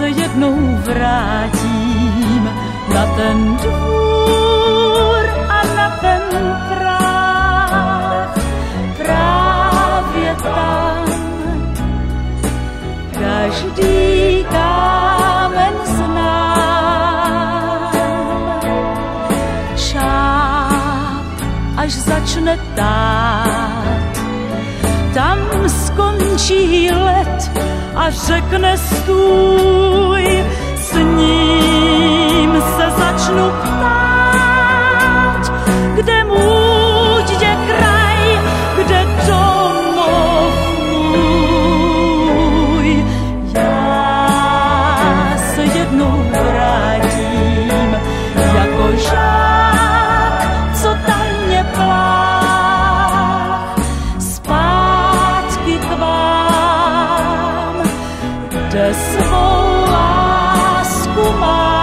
se jednou vrátím na ten dvůr a na ten práh. Právě tam každý kámen znám. Čáp, až začne tát, tam skončí let a řekne stůj, s ním se začnu ptát, kde můj je kraj, kde domov můj. Já se jednou vrátím jako žák, co tajně plách, zpátky k vám, kde svou lásku mám.